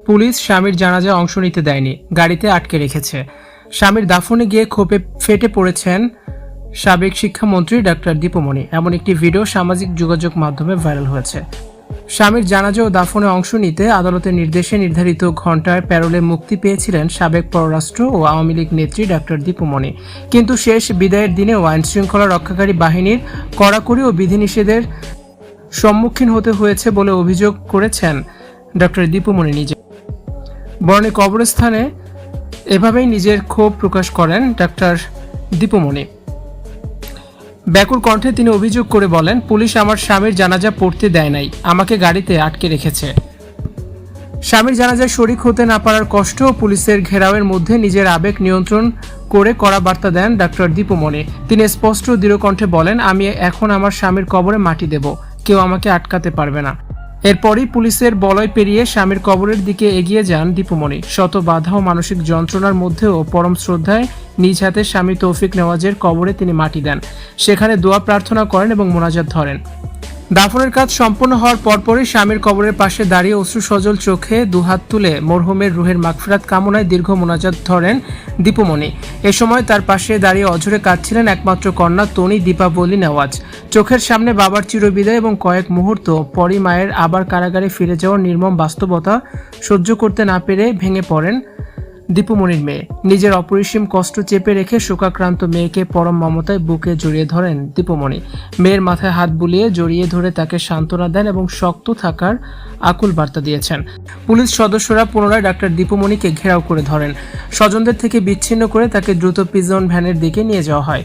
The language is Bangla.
পুলিশ স্বামীর জানাজায় অংশ নিতে দেয়নি, গাড়িতে আটকে রেখেছে। স্বামীর দাফনে গিয়ে ক্ষোভে ফেটে পড়েছেন সাবেক শিক্ষামন্ত্রী ডাক্তার দীপুমণি। এমন একটি ভিডিও সামাজিক যোগাযোগ মাধ্যমে ভাইরাল হয়েছে। স্বামীর জানাজা ও দাফনে অংশ নিতে আদালতের নির্দেশে নির্ধারিত ঘণ্টায় প্যারোলে মুক্তি পেয়েছিলেন সাবেক পররাষ্ট্র ও আওয়ামী লীগ নেত্রী ডাক্তার দীপুমণি। কিন্তু শেষ বিদায়ের দিনেও আইন শৃঙ্খলা রক্ষাকারী বাহিনীর কড়াকড়ি ও বিধিনিষেধের সম্মুখীন হতে হয়েছে বলে অভিযোগ করেছেন ডাক্তার দীপুমণি নিজে। বরণী কবরস্থানে এভাবেই নিজের ক্ষোভ প্রকাশ করেন ডাক্তার দীপুমণি। ব্যাকুল কণ্ঠে তিনি অভিযোগ করে বলেন, পুলিশ আমার স্বামীর জানাজা পড়তে দেয় নাই, আমাকে গাড়িতে আটকে রেখেছে। স্বামীর জানাজায় শরিক হতে না পারার কষ্ট ও পুলিশের ঘেরাওয়ের মধ্যে নিজের আবেগ নিয়ন্ত্রণ করে কড়া বার্তা দেন ডাক্তার দীপুমণি। তিনি স্পষ্ট দৃঢ় কণ্ঠে বলেন, আমি এখন আমার স্বামীর কবরে মাটি দেব, কেউ আমাকে আটকাতে পারবে না। এরপরই পুলিশের বলয় পেরিয়ে স্বামীর কবরের দিকে এগিয়ে যান দীপুমণি। শত বাধা ও মানসিক যন্ত্রণার মধ্যেও পরম শ্রদ্ধায় নিজ হাতে স্বামী তৌফিক নেওয়াজের কবরে তিনি মাটি দেন। সেখানে দোয়া প্রার্থনা করেন এবং মোনাজাত ধরেন। দাফনের কাজ সম্পন্ন হওয়ার পরপরই স্বামীর কবরের পাশে দাঁড়িয়ে অশ্রু সজল চোখে দুহাত তুলে মরহুমের রুহের মাগফিরাত কামনায় দীর্ঘ মোনাজাত ধরেন দীপুমণি। এ সময় তার পাশে দাঁড়িয়ে অঝরে কাঁদছিলেন একমাত্র কন্যা তনি দীপাবলি নেওয়াজ। চোখের সামনে বাবার চিরবিদায় এবং কয়েক মুহূর্ত পরই মায়ের আবার কারাগারে ফিরে যাওয়ার নির্মম বাস্তবতা সহ্য করতে না পেরে ভেঙে পড়েন দীপুমণির মেয়ে। নিজের অপরিসীম কষ্ট চেপে রেখে শোকাক্রান্ত মেয়েকে পরম মমতায় বুকে জড়িয়ে ধরেন দীপুমণি। মেয়ের মাথায় হাত বুলিয়ে জড়িয়ে ধরে তাকে সান্ত্বনা দেন এবং শক্ত থাকার আকুল বার্তা দিয়েছেন। পুলিশ সদস্যরা পুনরায় ডাক্তার দীপুমণিকে ঘেরাও করে ধরেন। স্বজনদের থেকে বিচ্ছিন্ন করে তাকে দ্রুত প্রিজন ভ্যানের দিকে নিয়ে যাওয়া হয়।